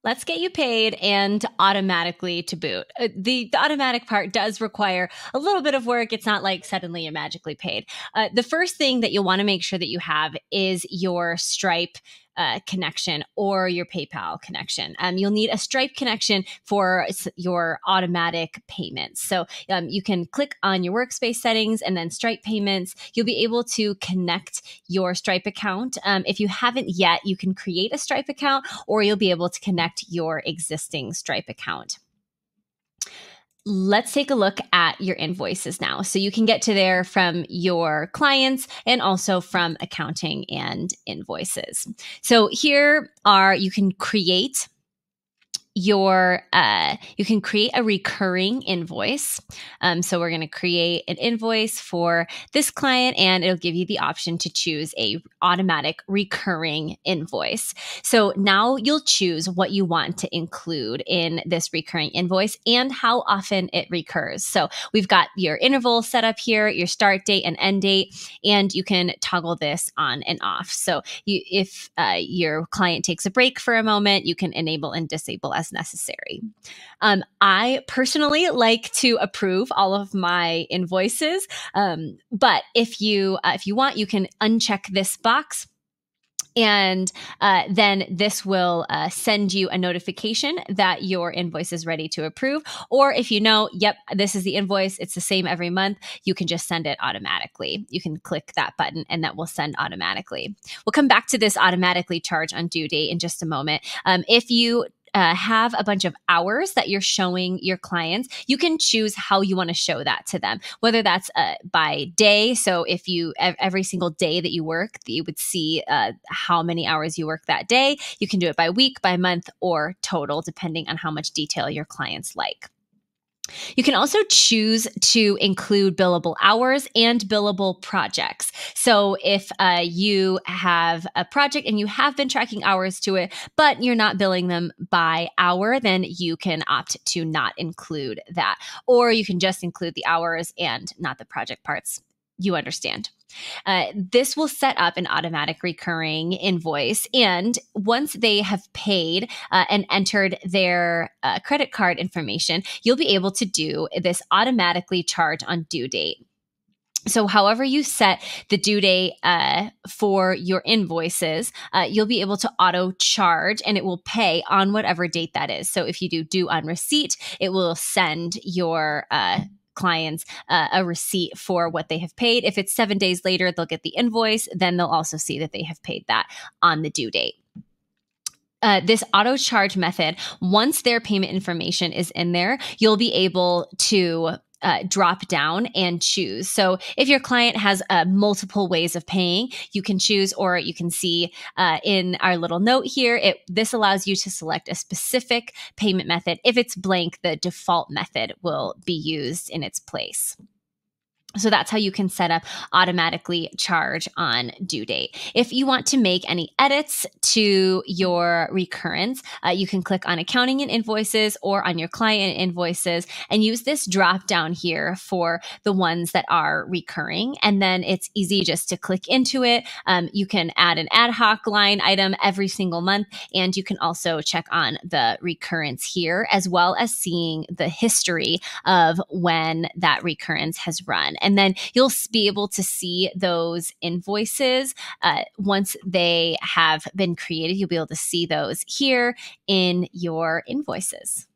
Let's get you paid and automatically to boot. The automatic part does require a little bit of work. It's not like suddenly you're magically paid. The first thing that you'll want to make sure that you have is your Stripe connection or your PayPal connection. You'll need a Stripe connection for your automatic payments. So you can click on your workspace settings and then Stripe payments. You'll be able to connect your Stripe account. If you haven't yet, you can create a Stripe account or you'll be able to connect your existing Stripe account. Let's take a look at your invoices now. So you can get to there from your clients and also from accounting and invoices. So here are, you can create a recurring invoice. So we're going to create an invoice for this client and it'll give you the option to choose a automatic recurring invoice. So now you'll choose what you want to include in this recurring invoice and how often it recurs. So we've got your interval set up here, your start date and end date, and you can toggle this on and off. So if your client takes a break for a moment, you can enable and disable as necessary. I personally like to approve all of my invoices, but if you want, you can uncheck this box. And then this will send you a notification that your invoice is ready to approve. Or if you know, yep, this is the invoice, it's the same every month, you can just send it automatically. You can click that button and that will send automatically. We'll come back to this automatically charge on due date in just a moment. If you have a bunch of hours that you're showing your clients, you can choose how you want to show that to them, whether that's by day. So if you, every single day that you work, you would see how many hours you work that day. You can do it by week, by month, or total, depending on how much detail your clients like. You can also choose to include billable hours and billable projects. So if you have a project and you have been tracking hours to it, but you're not billing them by hour, then you can opt to not include that. Or you can just include the hours and not the project parts. You understand. This will set up an automatic recurring invoice. And once they have paid and entered their credit card information, you'll be able to do this automatically charge on due date. So however you set the due date for your invoices, you'll be able to auto charge and it will pay on whatever date that is. So if you do due on receipt, it will send your clients a receipt for what they have paid. If it's 7 days later, they'll get the invoice. Then they'll also see that they have paid that on the due date. This auto charge method, once their payment information is in there, you'll be able to drop down and choose. So if your client has multiple ways of paying, you can choose, or you can see in our little note here, this allows you to select a specific payment method. If it's blank, the default method will be used in its place. So that's how you can set up automatically charge on due date. If you want to make any edits to your recurrence, you can click on accounting and invoices or on your client invoices and use this drop down here for the ones that are recurring. And then it's easy just to click into it. You can add an ad hoc line item every single month. And you can also check on the recurrence here, as well as seeing the history of when that recurrence has run. And then you'll be able to see those invoices once they have been created. You'll be able to see those here in your invoices.